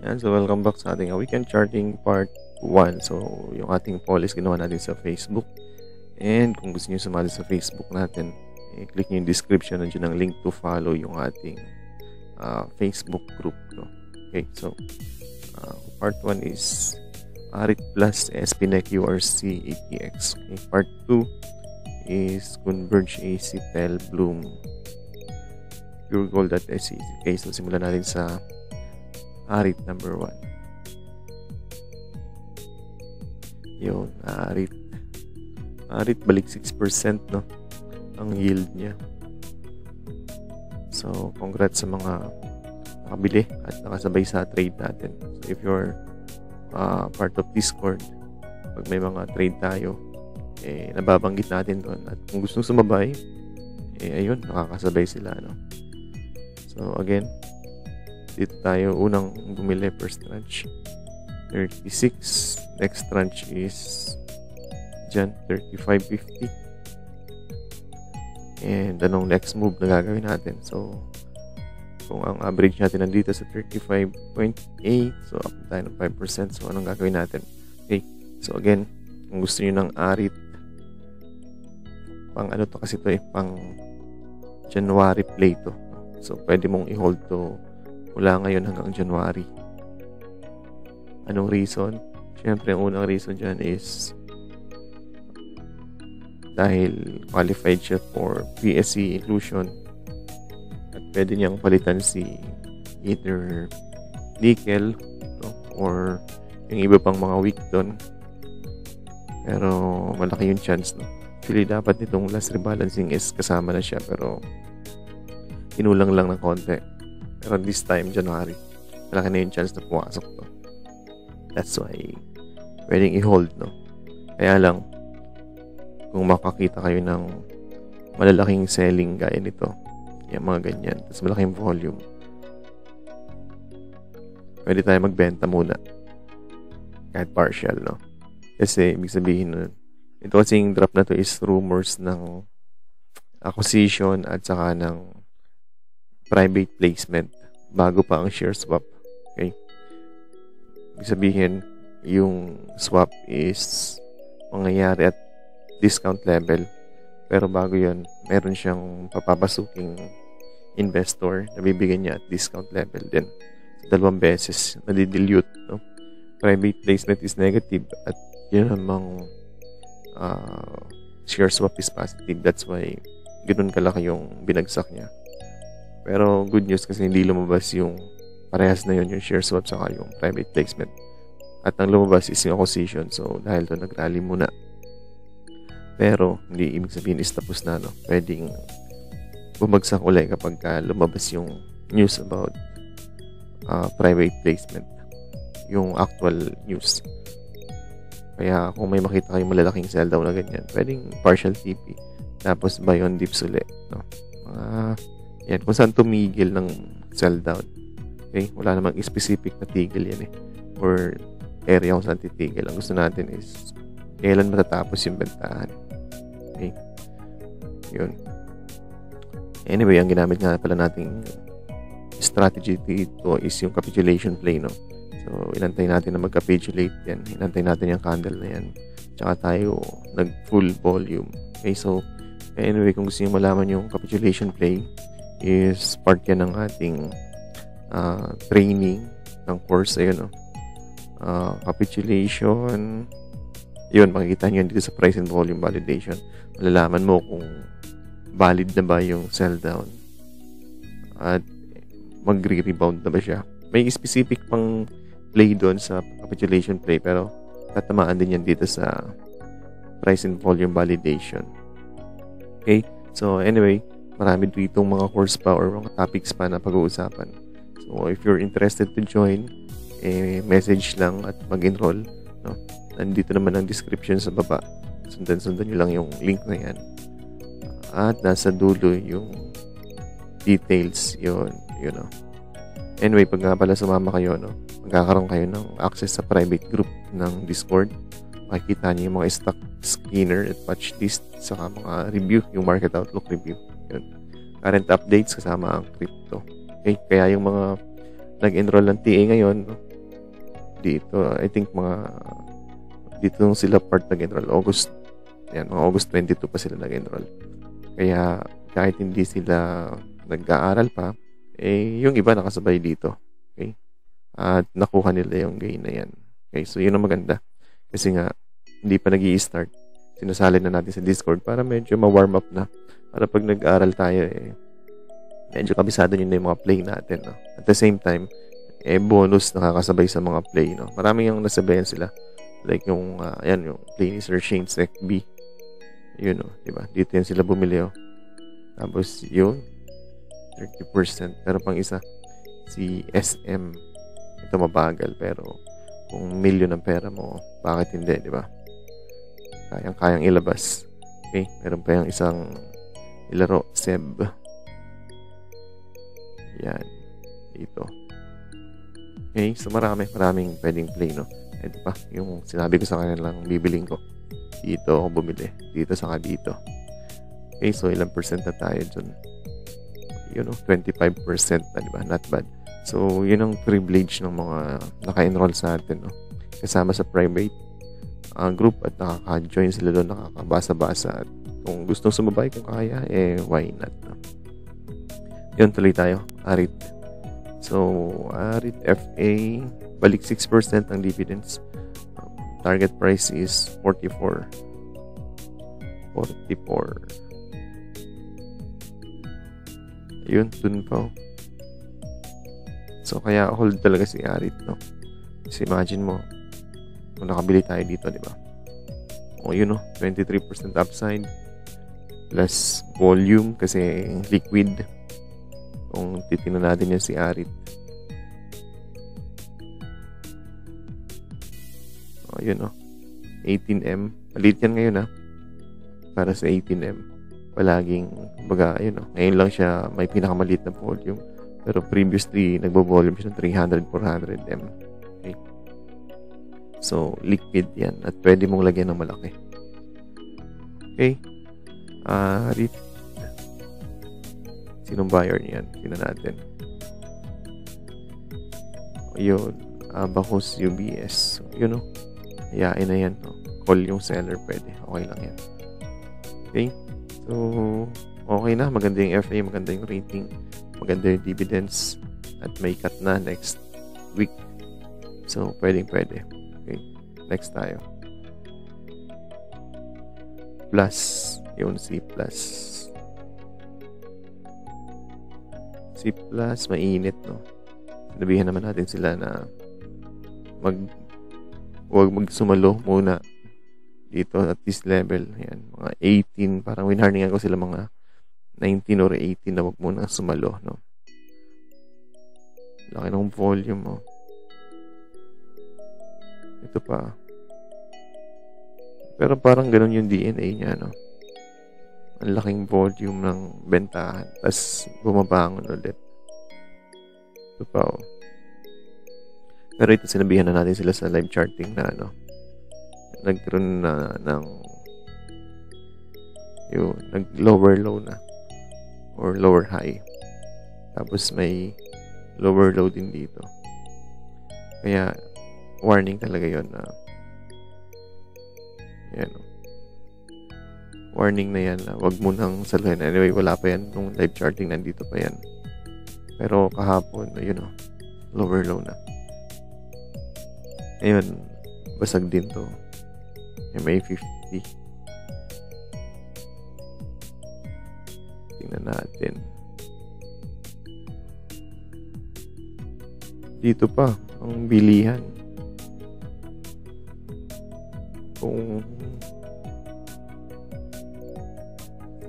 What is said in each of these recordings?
Yan, so welcome back sa ating weekend charting part 1. So, yung ating poll is ginawa natin sa Facebook. And kung gusto niyo sumali sa Facebook natin, click niyo yung description. Nandiyan ang link to follow yung ating Facebook group. No? Okay, so part 1 is ARIT plus SPNEC URC ATX. Okay, part 2 is Converge AC Tel Bloom PureGold.SC. Okay, so simulan natin sa ARIT number 1. Yun, ARIT balik 6%, no? Ang yield niya. So, congrats sa mga nakabili at nakasabay sa trade natin. So, if you're part of Discord, pag may mga trade tayo, nababanggit natin doon. At kung gustong sumabay, ayun, nakakasabay sila, no? So, again, dito tayo unang bumili, first tranche 36, next tranche is dyan 35.50, and anong next move na gagawin natin? So kung ang average natin nandito sa 35.8, so up tayo ng 5%. So anong gagawin natin? Okay, so again, kung gusto nyo ng ARIT, pang ano to kasi to, pang January play to. So pwede mong i-hold to mula ngayon hanggang January. Anong reason? Siyempre, ang unang reason dyan is dahil qualified siya for PSC inclusion at pwede niyang palitan si either nickel, no, or yung iba pang mga weak doon. Pero malaki yung chance, no? Actually, dapat nitong last rebalancing is kasama na siya, pero tinulang lang ng konti. Pero this time, January, malaki na yung chance na pumasok to. That's why pwedeng i-hold, no? Kaya lang, kung makakita kayo ng malalaking selling gaya nito, yung mga ganyan, tapos malaking volume, pwede tayo magbenta muna kahit partial, no? Kasi ibig sabihin nun, ito kasing drop na to is rumors ng acquisition at saka ng private placement bago pa ang share swap. Okay? Ibig sabihin, yung swap is mangyayari at discount level. Pero bago yun, meron siyang papapasuking investor na bibigyan niya at discount level din. So, 2 beses nadidilute. No? Private placement is negative at yun namang share swap is positive. That's why ganoon kalaki yung binagsak niya. Pero good news kasi hindi lumabas yung parehas na yun, yung share swap saka yung private placement. At ang lumabas is yung acquisition. So, dahil to nag-rally muna. Pero, hindi ibig sabihin is tapos na, no? Pwedeng bumagsak ulit kapag lumabas yung news about private placement. Yung actual news. Kaya, kung may makita kayong malalaking sell down na ganyan, pwedeng partial TP. Tapos, buy on dips ulit, no? Yan, kung saan tumigil ng sell down. Okay? Wala namang specific na tigil yan, or area kung saan titigil. Ang gusto natin is kailan matatapos yung bentahan. Okay? Yun. Anyway, ang ginamit nga pala nating strategy dito is yung capitulation play, no? So, inantay natin na mag-capitulate yan. Inantay natin yung candle na yan. Tsaka tayo nag-full volume. Okay? So, anyway, kung gusto nyo malaman yung capitulation play, is part yan ng ating training ng course. Ayun, no? Capitulation, yun, makikita nyo dito sa price and volume validation. Malalaman mo kung valid na ba yung sell down at magre-rebound na ba siya. May specific pang play doon sa capitulation play, pero tatamaan din yan dito sa price and volume validation. Okay, so anyway, marami ditong mga course pa or mga topics pa na pag-uusapan. So, if you're interested to join, message lang at mag-enroll. No? Nandito naman ang description sa baba. Sundan nyo lang yung link na yan. At nasa dulo yung details. Yun, no? Anyway, pag nga pala sumama kayo, no? Magkakaroon kayo ng access sa private group ng Discord. Makikita nyo yung mga stock scanner at watch list, saka mga review, yung market outlook review. Yun. Current updates kasama ang crypto. Okay? Kaya yung mga nag-enroll ng TA ngayon, no? dito. I think dito sila part nag-enroll. Mga August 22 pa sila nag-enroll. Kaya kahit hindi sila nag-aaral pa, yung iba nakasabay dito. Okay? At nakuha nila yung gain na yan. Okay, so yun ang maganda. Kasi nga, hindi pa nag-i-start. Sinasalin na natin sa Discord para medyo ma-warm up na. Para pag nag-aaral tayo, medyo kabisado nyo na yung mga play natin. No? At the same time, bonus nakakasabay sa mga play. No? Maraming yung nasabayan sila. Like yung play ni Sir Shane FB. Yun, no? Diba? Dito yan sila bumili. Oh. Tapos yun, 30%. Pero pang isa, si SM. Ito mabagal, pero kung milyon ang pera mo, bakit hindi, di ba? Kayang ilabas. Okay, meron pa yung isang ilaro, Seb. Yan. Dito. Okay, so maraming pwedeng play, no? Ito pa, yung sinabi ko sa kanilang bibiling ko. Dito ako bumili. Dito saka dito. Okay, so ilang percent na tayo dun? 25% na, di ba? Not bad. So, yun ang privilege ng mga naka-enroll sa atin, no? Kasama sa private group at nakaka-join sila doon, nakakabasa-basa. At kung gustong sumabay, kung kaya, why not? No? Yun, tuloy tayo. Arit. So, Arit FA, balik 6% ang dividends. Target price is 44. Yun, dun pa. So, kaya hold talaga si Arit, no? Kasi imagine mo, kung nakabili tayo dito, di ba? O, yun, no? 23% upside plus volume kasi liquid. Kung titignan natin yan si Arit. O, yun, no? 18M. Maliit yan ngayon, ha? Para sa 18M. Palaging, yun, no? Ngayon lang siya may pinakamaliit na volume. Pero previously, nagbo-volume siya ng 300, 400 M. Okay? So, liquid yan. At pwede mong lagyan ng malaki. Okay? Arit. Sinong buyer niyan? Tingnan natin. Yun. Abacus UBS. So, yun, no? Hayain na yan, no? Call yung seller. Pwede. Okay lang yan. Okay? So, okay na. Maganda yung FA. Maganda yung rating. Maganda yung dividends at may cut na next week. So, pwede. Okay. Next tayo. Plus. Yun, C+. C+, mainit, no? Sinabihan naman natin sila na huwag magsumalo muna dito at this level. Yan, mga 18. Parang winharningan ko sila mga 19 or 18 na wag muna sumalo, no? Laki ng volume, oh. Ito pa. Pero parang ganun yung DNA niya, no? Ang laking volume ng bentahan. Tapos bumabangon ulit. Ito pa, oh. Pero ito sinabihan na natin sila sa live charting na, no? Nagkaroon na ng nag-lower low na. Or lower high. Tapos may lower low din dito. Kaya warning talaga yon na yan. Warning na yan na wag mo nang saluhin. Anyway, wala pa yan nung live charting, nandito pa yan. Pero kahapon, lower low na. Ayun, basag din to. May 50. Tingnan natin. Dito pa ang bilihan. Kung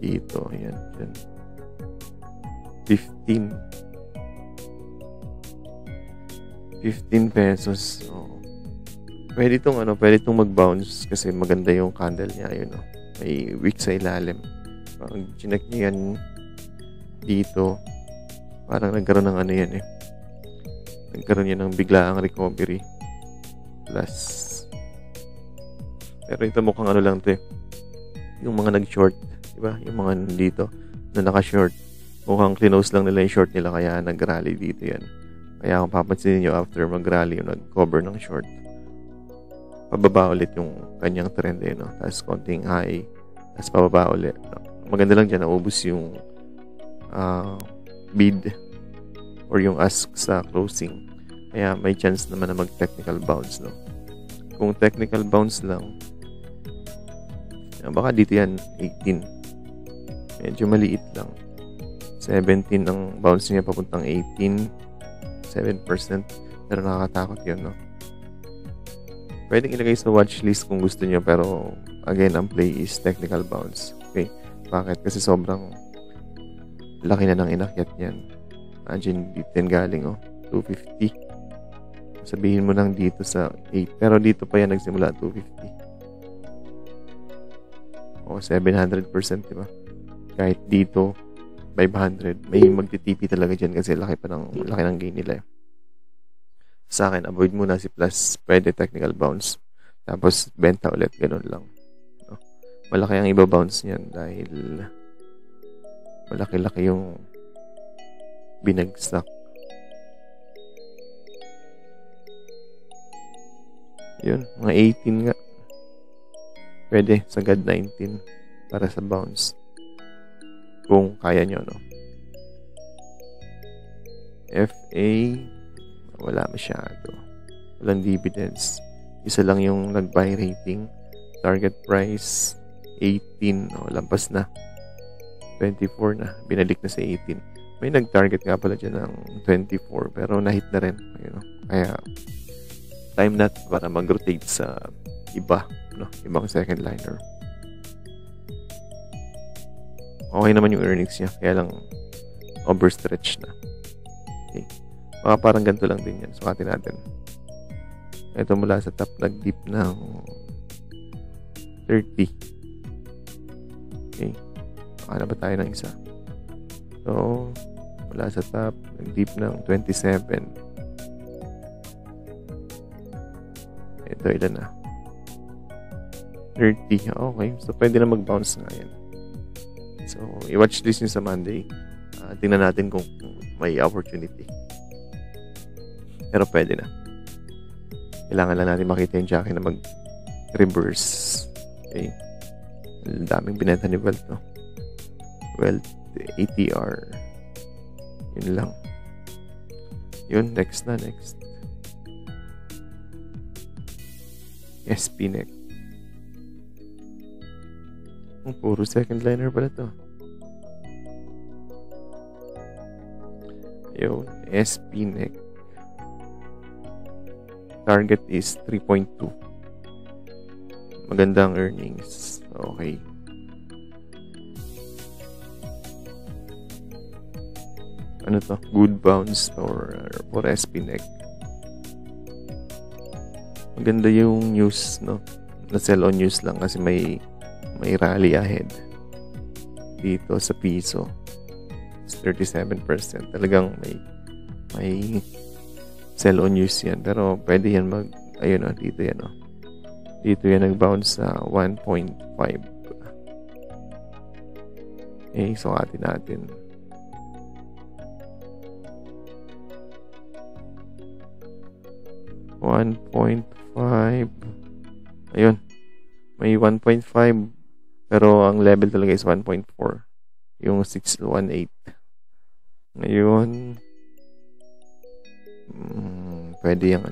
dito, ayan. 15 pesos. Oh. Pwede itong mag-bounce kasi maganda yung candle niya, yun, no? May wick sa ilalim. Pag chinek niyo yan dito, parang nagkaroon ng yan, nagkaroon yan ng biglaang recovery. Plus, pero ito mukhang lang to, yung mga nag-short, diba? Yung mga dito na naka-short, mukhang close lang nila yung short nila, kaya nag-rally dito yan. Kaya kung papansinin nyo, after mag-rally yung nag-cover ng short, pababa ulit yung kanyang trend no? Tapos konting high, tapos pababa ulit. No? Maganda lang dyan, naubos yung bid or yung ask sa closing. Kaya may chance naman na mag-technical bounce. No? Kung technical bounce lang, baka dito yan, 18. Medyo maliit lang. 17 ang bounce niya papuntang 18. 7%. Pero nakakatakot yun, no? Pwedeng ilagay sa watchlist kung gusto niyo, pero again, ang play is technical bounce. Okay? Bakit? Kasi sobrang laki na ng inakyat niyan. Imagine, dito yan galing, 250. Sabihin mo lang dito sa 8. Pero dito pa yan nagsimula 250. 700%, diba? Kahit dito, 500. May magtitipi talaga dyan kasi laki ng gain nila. Sa akin, avoid muna si plus. Pwede technical bounce. Tapos, benta ulit. Ganun lang. No? Malaki ang iba-bounce niyan dahil malaki-laki yung binagsak. Yun, mga 18 nga. Pwede, sagad 19 para sa bounce. Kung kaya nyo, no? FA, wala masyado. Walang dividends. Isa lang yung nag-buy rating. Target price, 18. Lampas na. 24 na. Binalik na sa 18. May nag-target nga pala dyan ng 24. Pero na-hit na rin. Kaya, time na para mag-rotate sa iba. No? Ibang second liner. Okay naman yung earnings niya. Kaya lang, overstretch na. Okay. Baka parang ganito lang din yan. Sukatin natin. Ito mula sa top, nag-dip ng 30. Okay. Baka na ba tayo ng isa? So, mula sa top, nag-dip ng 27. Ito, ilan na? 30. Okay. So, pwede na mag-bounce nga yan. So, i-watch this nyo sa Monday. Tingnan natin kung may opportunity. Pero pwede na. Kailangan lang natin makita yung Jackie na mag-reverse. Okay. Ang daming binenta ni Wealth, no? Wealth, ATR. Yun lang. Yun, next. SPNEC. Puro second liner pala to. Yun, SPNEC. Target is 3.2. Magandang earnings. Okay. Ano to? Good bounce for SPNEC. Maganda yung news, no? Na-sell on news lang kasi may rally ahead dito sa piso. It's 37%. Talagang may sell on news yan. Pero pwede yan dito yan, Dito yan nag-bounce sa 1.5. Okay, sukatin natin. Ayun. May 1.5. Pero ang level talaga is 1.4. Yung 618. Ngayon, pwede yung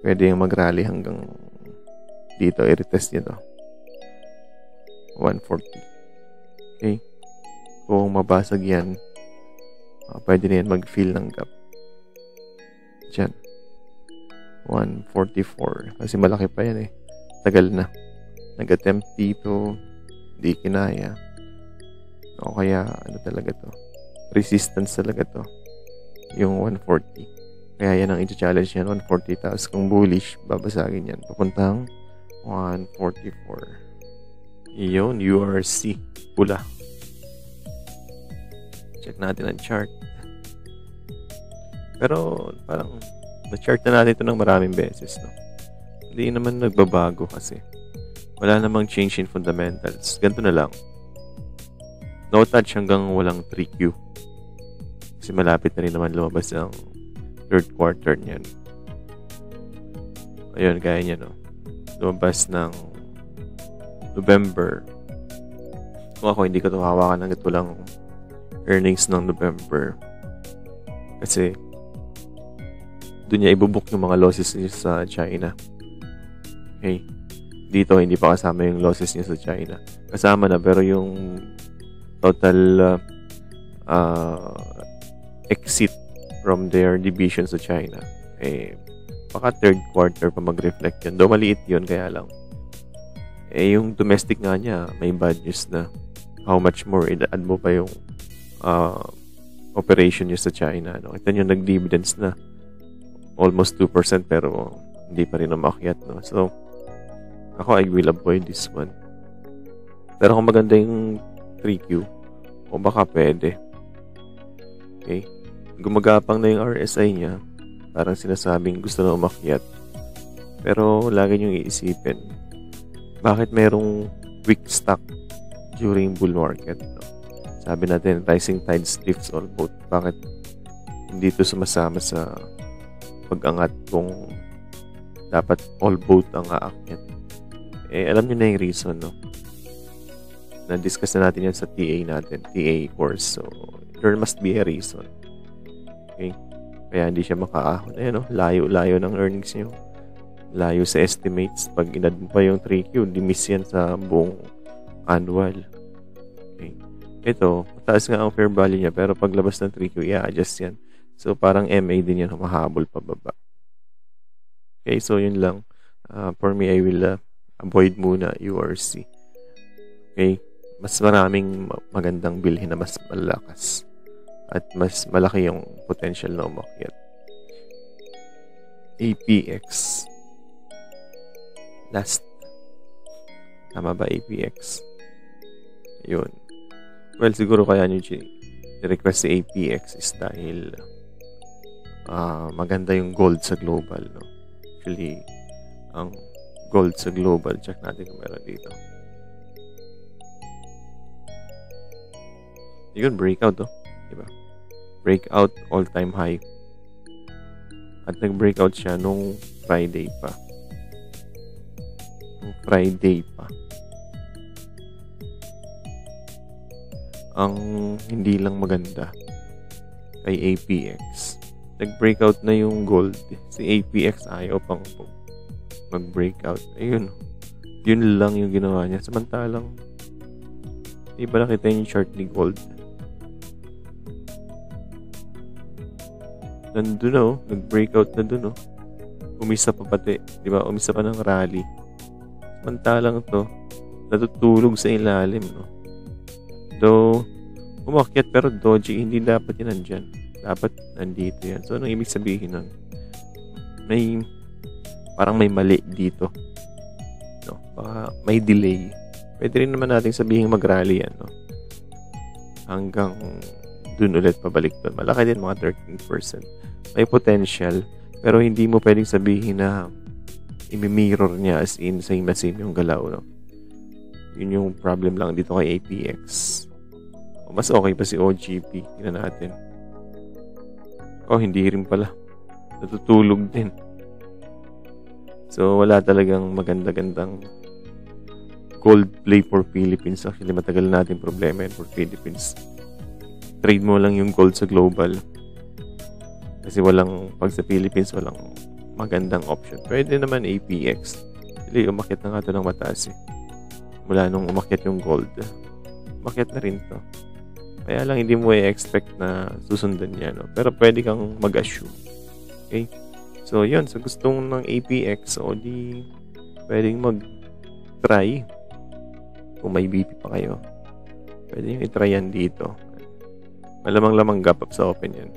pwede yung mag-rally hanggang dito. I-retest nyo to. 140. Okay. Kung mabasag yan, pwede na yan mag-fill ng gap. Diyan. 144. Kasi malaki pa yan Tagal na. Nag-attempt dito. Di kinaya. O kaya, talaga to? Resistance talaga to. Yung 140. Kaya yan ang i-challenge yan. 140. Tapos kung bullish, babasagin yan. Papuntang 144. Iyon, URC. Pula. Check natin ang chart. Pero, parang, na-chart na natin ito ng maraming beses, no? Hindi naman nagbabago kasi. Wala namang change in fundamentals. Ganito na lang. No touch hanggang walang 3Q. Kasi malapit na rin naman lumabas ang third quarter niyan. Ayun, gaya niya, no? Lumabas ng November. Kung ako, hindi ko ito hawakan hanggat walang earnings ng November. Kasi, doon niya ibubook yung mga losses niya sa China. Okay? Dito, hindi pa kasama yung losses niya sa China. Kasama na, pero yung total exit from their division sa China, baka third quarter pa mag-reflect yun. Though maliit yun, kaya lang. Yung domestic nga niya, may bad news na how much more, i-add mo pa yung operation niya sa China. No? Ito yung nag-dividends na almost 2% pero hindi pa rin umakyat. No? So, ako, I will avoid this one. Pero kung maganda yung 3Q, o baka pwede. Okay? Gumagapang na yung RSI niya. Parang sinasabing gusto na umakyat. Pero lagi niyong iisipin, bakit merong weak stock during bull market? No? Sabi natin, rising tides lifts all boat. Bakit hindi ito sumasama sa pag-angat kung dapat all boat ang aakyat? Alam niyo na yung reason, no? Na-discuss na natin yan sa TA natin, TA course. So, there must be a reason. Okay? Kaya hindi siya makaahon. Ayan, no? Layo-layo ng earnings niyo. Layo sa estimates. Pag inad mo pa yung 3Q, di-miss yan sa buong annual. Okay. Ito, mataas nga ang fair value niya, pero paglabas ng 3Q, i-adjust yan. So, parang MA din yan, humahabol pababa. Okay, so yun lang. For me, I will avoid muna URC. Okay? Mas maraming magandang bilhin na mas malakas. At mas malaki yung potential na umakyat. APX. Last. Tama ba APX? Yun. Well, siguro kaya nyo request si APX is dahil maganda yung gold sa global. No? Actually, ang gold sa global, check natin kung meron dito. Yun, breakout, oh. Diba? Breakout, all-time high. At nag-breakout siya nung Friday pa. Ang hindi lang maganda kay APX, nag-breakout na yung gold. Si APX ayaw pang mag-breakout. Ayun. Yun lang yung ginawa niya. Samantalang, di ba nakita yung chart ni gold? Nandun, oh. Nag-breakout na dun, oh. Umisa pa pati. Di ba? Umisa pa ng rally. Samantalang to, natutulog sa ilalim, no? Though, umakyat pero doji, hindi dapat yan nandyan. Dapat nandito yan. So, anong ibig sabihin nun? Parang may mali dito. No? Baka may delay. Pwede rin naman natin sabihin mag-rally yan, no? Hanggang dun ulit pabalik doon. Malaki din, mga 13%. May potential, pero hindi mo pwedeng sabihin na imi-mirror niya as in same na same yung galaw, no? Yun yung problem lang dito kay APX. Mas okay pa si OGP. Tingnan natin. Hindi rin pala. Natutulog din. So, wala talagang maganda-gandang gold play for Philippines. Actually, matagal natin problema yan for Philippines. Trade mo lang yung gold sa global. Kasi pag sa Philippines, walang magandang option. Pwede naman APX. Actually, umakyat na nga ito ng mataas, eh. Mula nung umakyat yung gold, umakyat na rin to. Kaya lang hindi mo i-expect na susundan niya, no? Pero pwede kang mag-assume. Okay? So, yun. Sa gustong ng APX, di pwedeng mag-try. Kung may BP pa kayo, pwede nyo i-try yan dito. Malamang-lamang gap up sa open yan.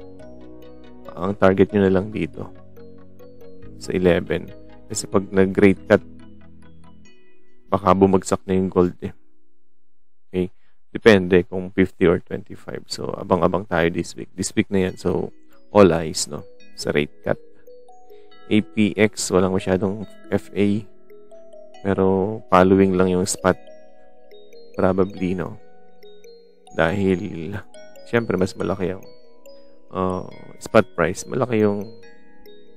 Ang target nyo na lang dito sa 11. Kasi pag nag-rate cut, baka bumagsak na yung gold, eh. Okay? Depende kung 50 or 25. So, abang-abang tayo this week. This week na yan. So, all eyes, no? Sa rate cut. APX, walang masyadong FA. Pero, following lang yung spot. Probably, no? Dahil, syempre, mas malaki yung spot price. Malaki yung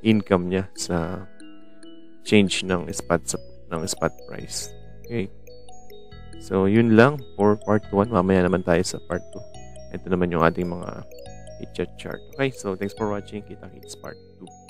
income niya sa change ng spot price. Okay. So, yun lang for part 1. Mamaya naman tayo sa part 2. Ito naman yung ating mga chart. Okay, so thanks for watching. Kita-kits part 2.